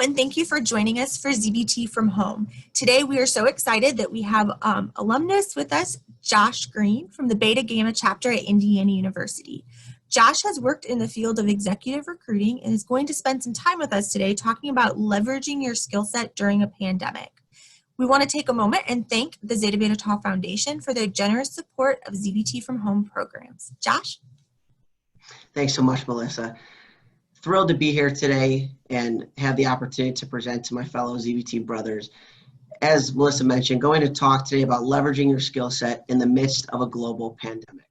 and thank you for joining us for ZBT from Home. Today, we are so excited that we have alumnus with us, Josh Green from the Beta Gamma chapter at Indiana University. Josh has worked in the field of executive recruiting and is going to spend some time with us today talking about leveraging your skill set during a pandemic. We want to take a moment and thank the Zeta Beta Tau Foundation for their generous support of ZBT from Home programs. Josh? Thanks so much, Melissa. Thrilled to be here today and have the opportunity to present to my fellow ZBT brothers. As Melissa mentioned, going to talk today about leveraging your skill set in the midst of a global pandemic.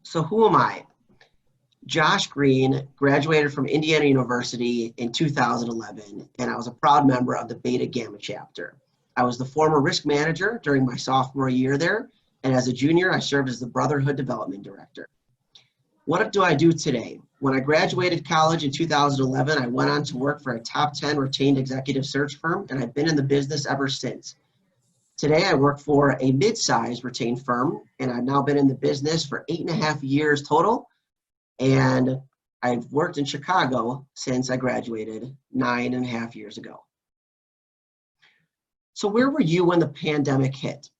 So who am I? Josh Green graduated from Indiana University in 2011, and I was a proud member of the Beta Gamma chapter. I was the former risk manager during my sophomore year there, and as a junior, I served as the Brotherhood Development Director. What do I do today? When I graduated college in 2011, I went on to work for a top 10 retained executive search firm, and I've been in the business ever since. Today, I work for a mid-sized retained firm, and I've now been in the business for 8.5 years total, and I've worked in Chicago since I graduated 9.5 years ago. So where were you when the pandemic hit?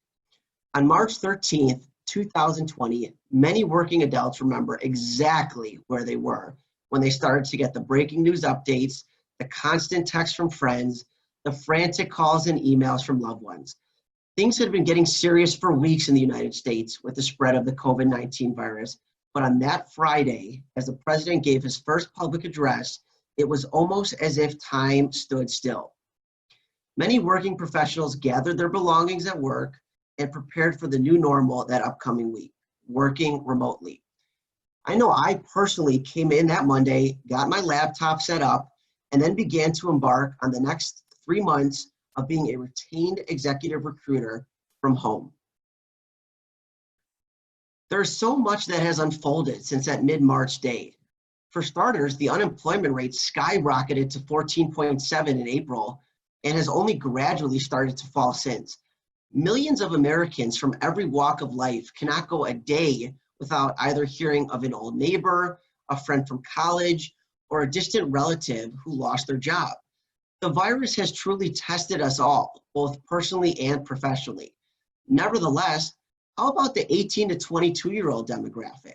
On March 13th, 2020, many working adults remember exactly where they were when they started to get the breaking news updates, the constant texts from friends, the frantic calls and emails from loved ones. Things had been getting serious for weeks in the United States with the spread of the COVID-19 virus. But on that Friday, as the president gave his first public address, it was almost as if time stood still. Many working professionals gathered their belongings at work and prepared for the new normal that upcoming week, working remotely. I know I personally came in that Monday, got my laptop set up, and then began to embark on the next 3 months of being a retained executive recruiter from home. There's so much that has unfolded since that mid-March date. For starters, the unemployment rate skyrocketed to 14.7 in April and has only gradually started to fall since. Millions of Americans from every walk of life cannot go a day without either hearing of an old neighbor, a friend from college, or a distant relative who lost their job. The virus has truly tested us all, both personally and professionally. Nevertheless, how about the 18 to 22-year-old demographic?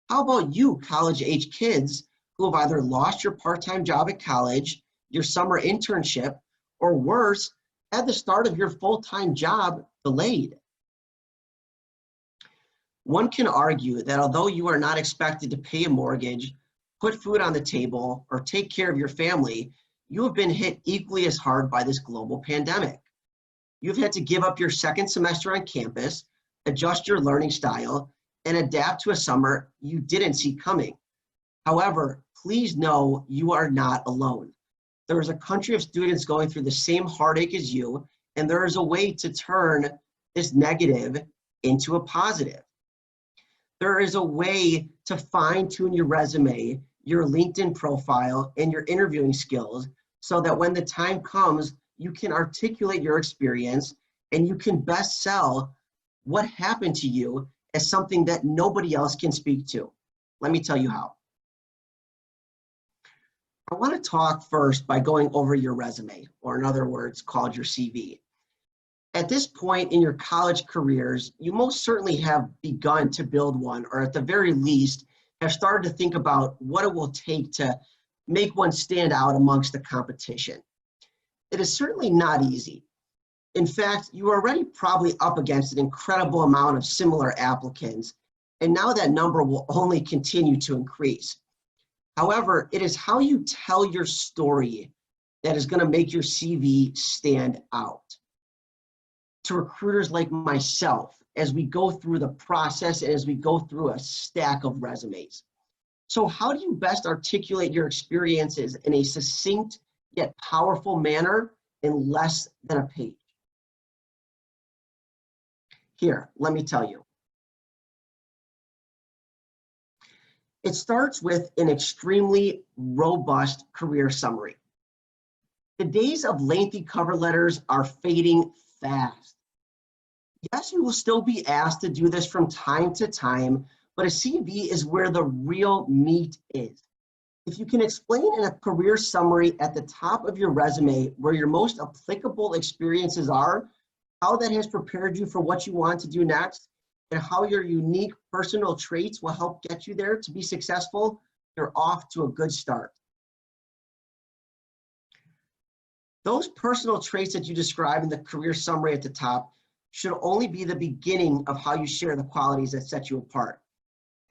How about you college-age kids who have either lost your part-time job at college, your summer internship, or worse, had the start of your full-time job delayed? One can argue that although you are not expected to pay a mortgage, put food on the table, or take care of your family, you have been hit equally as hard by this global pandemic. You've had to give up your second semester on campus, adjust your learning style, and adapt to a summer you didn't see coming. However, please know you are not alone. There is a country of students going through the same heartache as you, and there is a way to turn this negative into a positive. There is a way to fine-tune your resume, your LinkedIn profile, and your interviewing skills so that when the time comes, you can articulate your experience and you can best sell what happened to you as something that nobody else can speak to. Let me tell you how. I want to talk first by going over your resume, or in other words, called your CV. At this point in your college careers, you most certainly have begun to build one, or at the very least, have started to think about what it will take to make one stand out amongst the competition. It is certainly not easy. In fact, you are already probably up against an incredible amount of similar applicants, and now that number will only continue to increase. However, it is how you tell your story that is going to make your CV stand out. To recruiters like myself, as we go through the process and as we go through a stack of resumes. So how do you best articulate your experiences in a succinct yet powerful manner in less than a page? Here, let me tell you. It starts with an extremely robust career summary. The days of lengthy cover letters are fading fast. Yes, you will still be asked to do this from time to time, but a CV is where the real meat is. If you can explain in a career summary at the top of your resume where your most applicable experiences are, how that has prepared you for what you want to do next, and how your unique personal traits will help get you there to be successful, you're off to a good start. Those personal traits that you describe in the career summary at the top should only be the beginning of how you share the qualities that set you apart.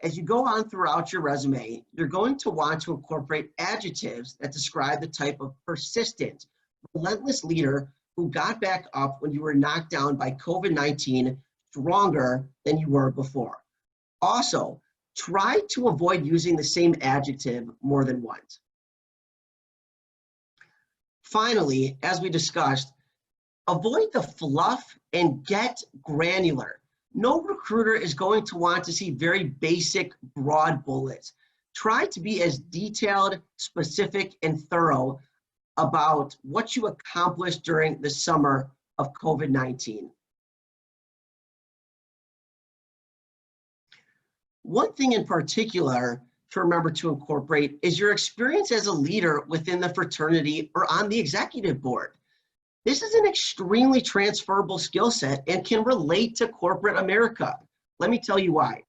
As you go on throughout your resume, you're going to want to incorporate adjectives that describe the type of persistent, relentless leader who got back up when you were knocked down by COVID-19 stronger than you were before. Also, try to avoid using the same adjective more than once. Finally, as we discussed, avoid the fluff and get granular. No recruiter is going to want to see very basic, broad bullets. Try to be as detailed, specific, and thorough about what you accomplished during the summer of COVID-19. One thing in particular to remember to incorporate is your experience as a leader within the fraternity or on the executive board. This is an extremely transferable skill set and can relate to corporate America. Let me tell you why.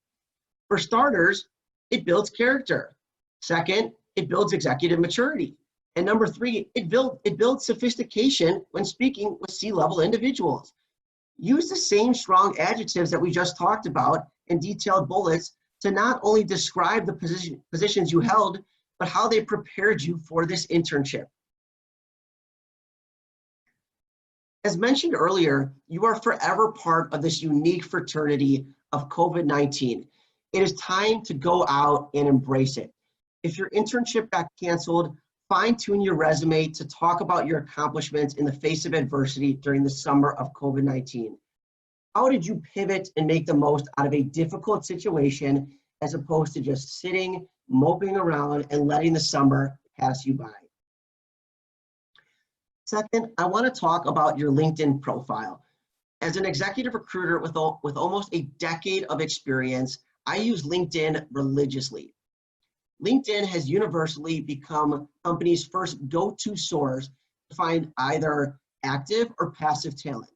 For starters, it builds character. Second, it builds executive maturity. And number three, it builds sophistication when speaking with C-level individuals. Use the same strong adjectives that we just talked about in detailed bullets to not only describe the positions you held, but how they prepared you for this internship. As mentioned earlier, you are forever part of this unique fraternity of COVID-19. It is time to go out and embrace it. If your internship got canceled, fine-tune your resume to talk about your accomplishments in the face of adversity during the summer of COVID-19. How did you pivot and make the most out of a difficult situation as opposed to just sitting, moping around, and letting the summer pass you by? Second, I want to talk about your LinkedIn profile. As an executive recruiter with almost a decade of experience, I use LinkedIn religiously. LinkedIn has universally become companies' first go-to source to find either active or passive talent.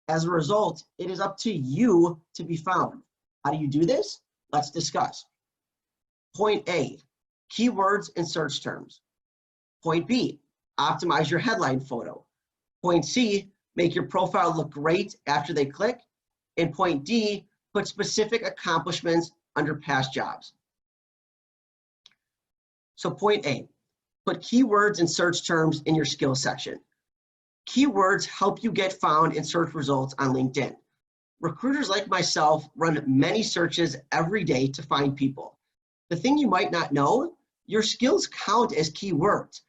As a result, it is up to you to be found. How do you do this? Let's discuss. Point A, keywords and search terms. Point B, optimize your headline photo. Point C, make your profile look great after they click. And point D, put specific accomplishments under past jobs. So point A, put keywords and search terms in your skills section. Keywords help you get found in search results on LinkedIn. Recruiters like myself run many searches every day to find people. The thing you might not know, your skills count as keywords.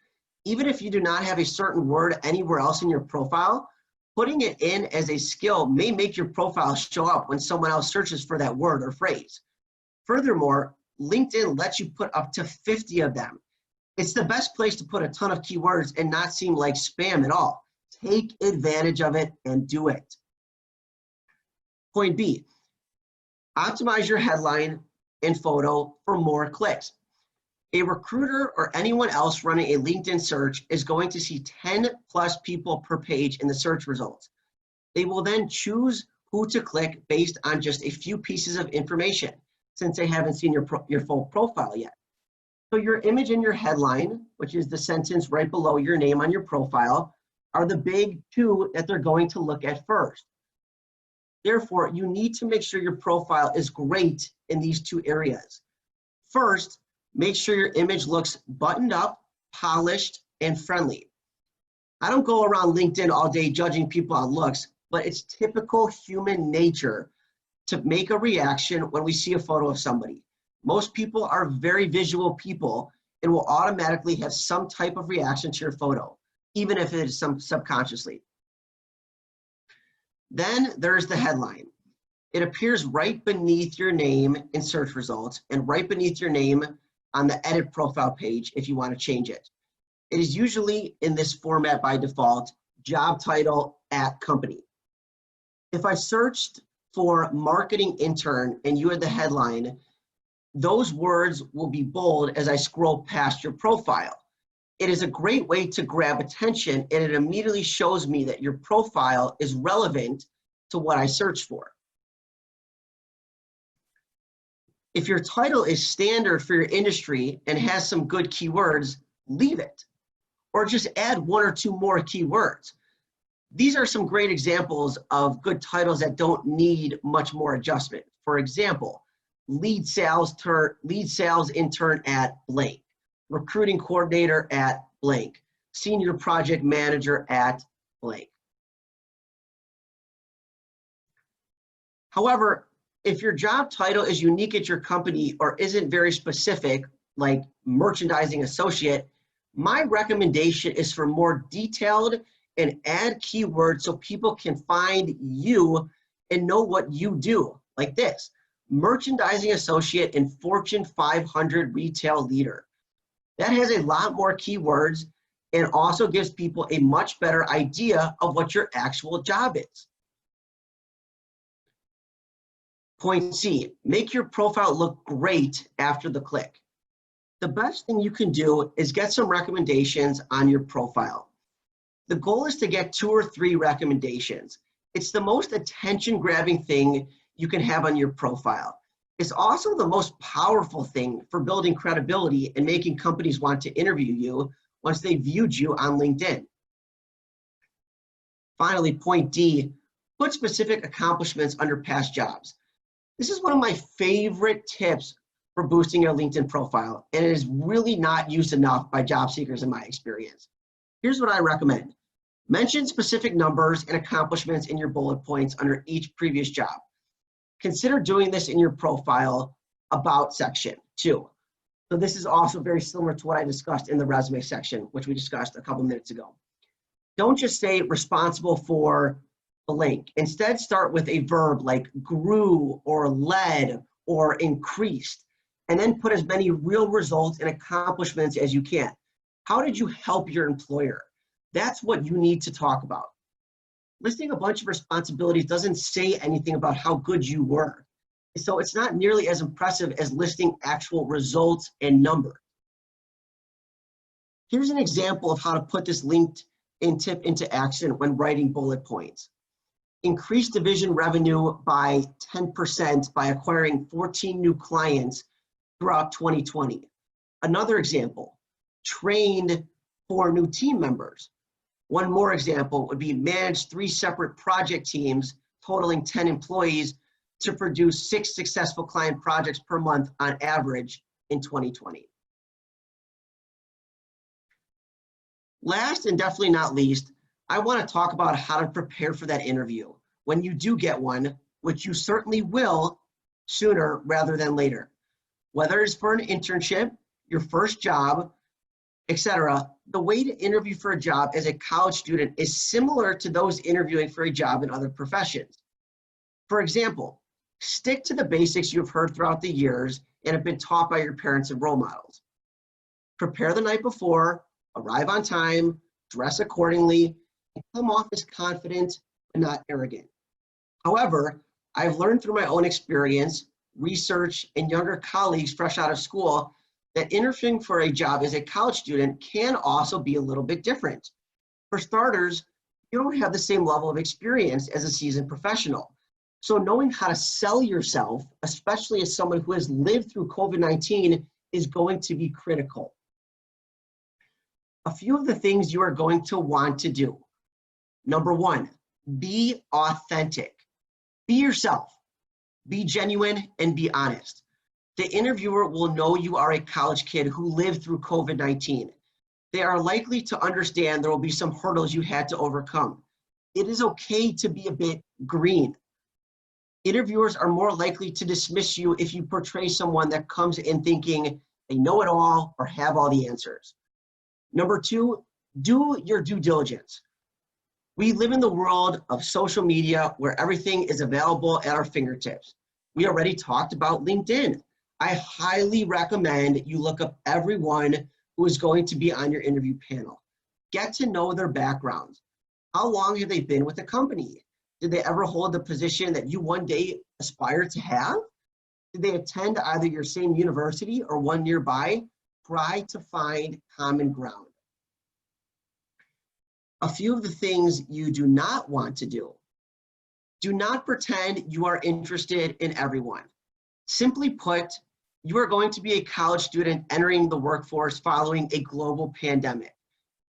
Even if you do not have a certain word anywhere else in your profile, putting it in as a skill may make your profile show up when someone else searches for that word or phrase. Furthermore, LinkedIn lets you put up to 50 of them. It's the best place to put a ton of keywords and not seem like spam at all. Take advantage of it and do it. Point B, optimize your headline and photo for more clicks. A recruiter or anyone else running a LinkedIn search is going to see 10 plus people per page in the search results. They will then choose who to click based on just a few pieces of information, since they haven't seen your full profile yet. So your image and your headline, which is the sentence right below your name on your profile, are the big two that they're going to look at first. Therefore, you need to make sure your profile is great in these two areas. First, make sure your image looks buttoned up, polished, and friendly. I don't go around LinkedIn all day judging people on looks, but it's typical human nature to make a reaction when we see a photo of somebody. Most people are very visual people and will automatically have some type of reaction to your photo, even if it is subconsciously. Then there's the headline. It appears right beneath your name in search results and right beneath your name on the edit profile page if you want to change it. It is usually in this format by default, job title at company. If I searched for marketing intern and you had the headline, those words will be bold as I scroll past your profile. It is a great way to grab attention, and it immediately shows me that your profile is relevant to what I search for. If your title is standard for your industry and has some good keywords, leave it, or just add one or two more keywords. These are some great examples of good titles that don't need much more adjustment. For example, lead sales intern at blank, recruiting coordinator at blank, senior project manager at blank. However, if your job title is unique at your company or isn't very specific, like merchandising associate, my recommendation is for more detailed and add keywords so people can find you and know what you do, like this: merchandising associate and Fortune 500 retail leader. That has a lot more keywords and also gives people a much better idea of what your actual job is. Point C, make your profile look great after the click. The best thing you can do is get some recommendations on your profile. The goal is to get 2 or 3 recommendations. It's the most attention-grabbing thing you can have on your profile. It's also the most powerful thing for building credibility and making companies want to interview you once they viewed you on LinkedIn. Finally, point D, put specific accomplishments under past jobs. This is one of my favorite tips for boosting your LinkedIn profile, and it is really not used enough by job seekers in my experience. Here's what I recommend. Mention specific numbers and accomplishments in your bullet points under each previous job. Consider doing this in your profile about section too. So this is also very similar to what I discussed in the resume section, which we discussed a couple minutes ago. Don't just say responsible for blank. Instead, start with a verb like grew or led or increased, and then put as many real results and accomplishments as you can. How did you help your employer? That's what you need to talk about. Listing a bunch of responsibilities doesn't say anything about how good you were. So it's not nearly as impressive as listing actual results and numbers. Here's an example of how to put this LinkedIn tip into action when writing bullet points. Increase division revenue by 10% by acquiring 14 new clients throughout 2020. Another example, trained 4 new team members. One more example would be manage 3 separate project teams totaling 10 employees to produce 6 successful client projects per month on average in 2020. Last and definitely not least, I want to talk about how to prepare for that interview when you do get one, which you certainly will sooner rather than later. Whether it's for an internship, your first job, etc., the way to interview for a job as a college student is similar to those interviewing for a job in other professions. For example, stick to the basics you've heard throughout the years and have been taught by your parents and role models. Prepare the night before, arrive on time, dress accordingly, and come off as confident but not arrogant. However, I've learned through my own experience, research, and younger colleagues fresh out of school that interviewing for a job as a college student can also be a little bit different. For starters, you don't have the same level of experience as a seasoned professional. So knowing how to sell yourself, especially as someone who has lived through COVID-19, is going to be critical. A few of the things you are going to want to do. Number 1, be authentic. Be yourself. Be genuine and be honest. The interviewer will know you are a college kid who lived through COVID-19. They are likely to understand there will be some hurdles you had to overcome. It is okay to be a bit green. Interviewers are more likely to dismiss you if you portray someone that comes in thinking they know it all or have all the answers. Number 2, do your due diligence. We live in the world of social media where everything is available at our fingertips. We already talked about LinkedIn. I highly recommend you look up everyone who is going to be on your interview panel. Get to know their backgrounds. How long have they been with the company? Did they ever hold the position that you one day aspire to have? Did they attend either your same university or one nearby? Try to find common ground. A few of the things you do not want to do. Do not pretend you are interested in everyone. Simply put, you are going to be a college student entering the workforce following a global pandemic.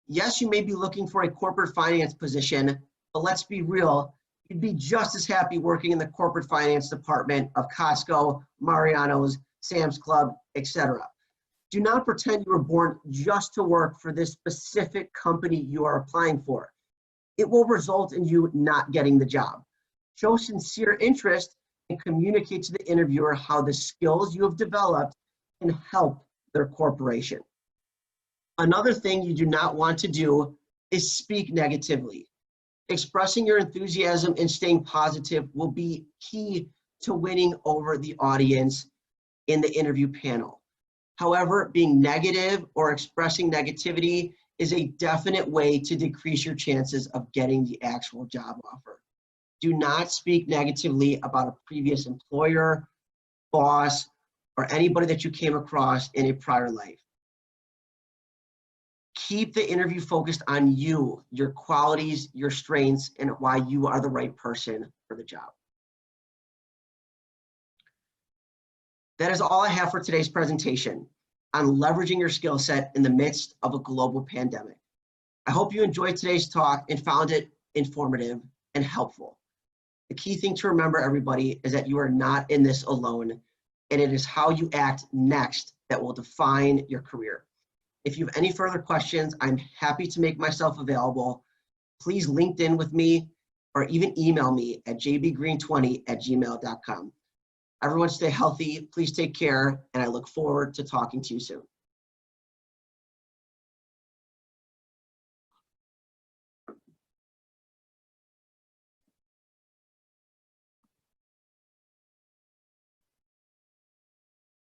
Yes, you may be looking for a corporate finance position, but let's be real, you'd be just as happy working in the corporate finance department of Costco, Mariano's, Sam's Club, etc. Do not pretend you were born just to work for this specific company you are applying for. It will result in you not getting the job. Show sincere interest and communicate to the interviewer how the skills you have developed can help their corporation. Another thing you do not want to do is speak negatively. Expressing your enthusiasm and staying positive will be key to winning over the audience in the interview panel. However, being negative or expressing negativity is a definite way to decrease your chances of getting the actual job offer. Do not speak negatively about a previous employer, boss, or anybody that you came across in a prior life. Keep the interview focused on you, your qualities, your strengths, and why you are the right person for the job. That is all I have for today's presentation on leveraging your skill set in the midst of a global pandemic. I hope you enjoyed today's talk and found it informative and helpful. The key thing to remember, everybody, is that you are not in this alone, and it is how you act next that will define your career. If you have any further questions, I'm happy to make myself available. Please LinkedIn with me or even email me at jbgreen20@gmail.com. Everyone stay healthy, please take care, and I look forward to talking to you soon.